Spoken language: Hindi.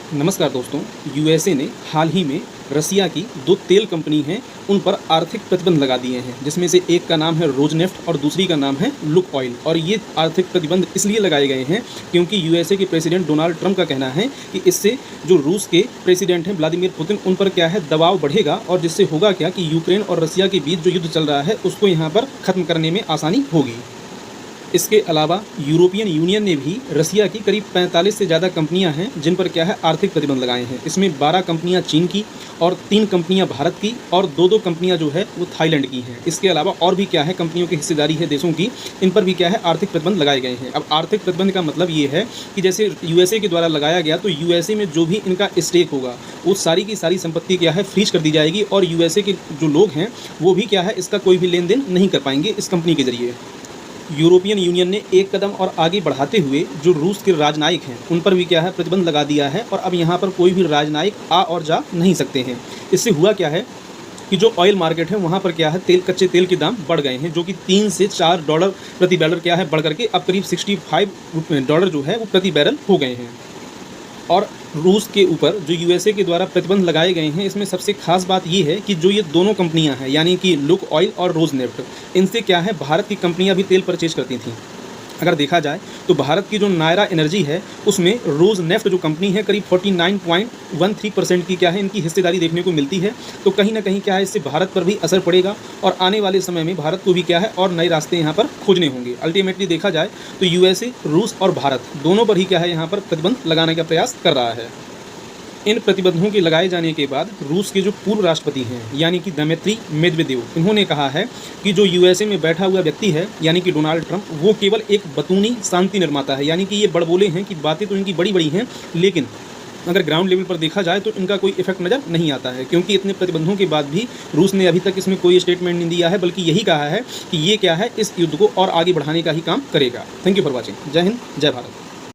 नमस्कार दोस्तों। यूएसए ने हाल ही में रसिया की 2 तेल कंपनी हैं उन पर आर्थिक प्रतिबंध लगा दिए हैं, जिसमें से एक का नाम है रोजनेफ्ट और दूसरी का नाम है लुक ऑयल। और ये आर्थिक प्रतिबंध इसलिए लगाए गए हैं क्योंकि यूएसए के प्रेसिडेंट डोनाल्ड ट्रंप का कहना है कि इससे जो रूस के प्रेसिडेंट हैं व्लादिमीर पुतिन, उन पर क्या है दबाव बढ़ेगा और जिससे होगा क्या कि यूक्रेन और रसिया के बीच जो युद्ध चल रहा है उसको यहाँ पर ख़त्म करने में आसानी होगी। इसके अलावा यूरोपियन यूनियन ने भी रसिया की करीब 45 से ज़्यादा कंपनियां हैं जिन पर क्या है आर्थिक प्रतिबंध लगाए हैं। इसमें 12 कंपनियां चीन की और 3 कंपनियां भारत की और 2 कंपनियां जो है वो थाईलैंड की हैं। इसके अलावा और भी क्या है कंपनियों की हिस्सेदारी है देशों की, इन पर भी क्या है आर्थिक प्रतिबंध लगाए गए हैं। अब आर्थिक प्रतिबंध का मतलब ये है कि जैसे यूएसए के द्वारा लगाया गया तो यूएसए में जो भी इनका स्टेक होगा वो सारी की सारी संपत्ति क्या है फ्रीज कर दी जाएगी और यूएसए के जो लोग हैं वो भी क्या है इसका कोई भी लेन देन नहीं कर पाएंगे इस कंपनी के जरिए। यूरोपियन यूनियन ने एक कदम और आगे बढ़ाते हुए जो रूस के राजनयिक हैं उन पर भी क्या है प्रतिबंध लगा दिया है और अब यहाँ पर कोई भी राजनयिक आ और जा नहीं सकते हैं। इससे हुआ क्या है कि जो ऑयल मार्केट है वहाँ पर क्या है कच्चे तेल के दाम बढ़ गए हैं, जो कि $3 से $4 प्रति बैरल क्या है बढ़ करके अब करीब $65 जो है वो प्रति बैरल हो गए हैं। और रूस के ऊपर जो यूएसए के द्वारा प्रतिबंध लगाए गए हैं इसमें सबसे खास बात ये है कि जो ये दोनों कंपनियां हैं यानी कि लुक ऑयल और रोजनेफ्ट, इनसे क्या है भारत की कंपनियां भी तेल परचेज करती थीं। अगर देखा जाए तो भारत की जो नायरा एनर्जी है उसमें रोजनेफ्ट जो कंपनी है करीब 49.13% की क्या है इनकी हिस्सेदारी देखने को मिलती है। तो कहीं ना कहीं क्या है इससे भारत पर भी असर पड़ेगा और आने वाले समय में भारत को भी क्या है और नए रास्ते यहाँ पर खोजने होंगे। अल्टीमेटली देखा जाए तो यूएसए, रूस और भारत दोनों पर ही क्या है यहाँ पर प्रतिबंध लगाने का प्रयास कर रहा है। इन प्रतिबंधों के लगाए जाने के बाद रूस के जो पूर्व राष्ट्रपति हैं यानी कि दिमित्री मेदवेदेव, इन्होंने कहा है कि जो यूएसए में बैठा हुआ व्यक्ति है यानी कि डोनाल्ड ट्रंप, वो केवल एक बतूनी शांति निर्माता है। यानी कि ये बड़बोले हैं कि बातें तो इनकी बड़ी बड़ी हैं, लेकिन अगर ग्राउंड लेवल पर देखा जाए तो इनका कोई इफेक्ट नज़र नहीं आता है, क्योंकि इतने प्रतिबंधों के बाद भी रूस ने अभी तक इसमें कोई स्टेटमेंट नहीं दिया है, बल्कि यही कहा है कि ये क्या है इस युद्ध को और आगे बढ़ाने का ही काम करेगा। Thank you for watching. जय हिंद, जय भारत।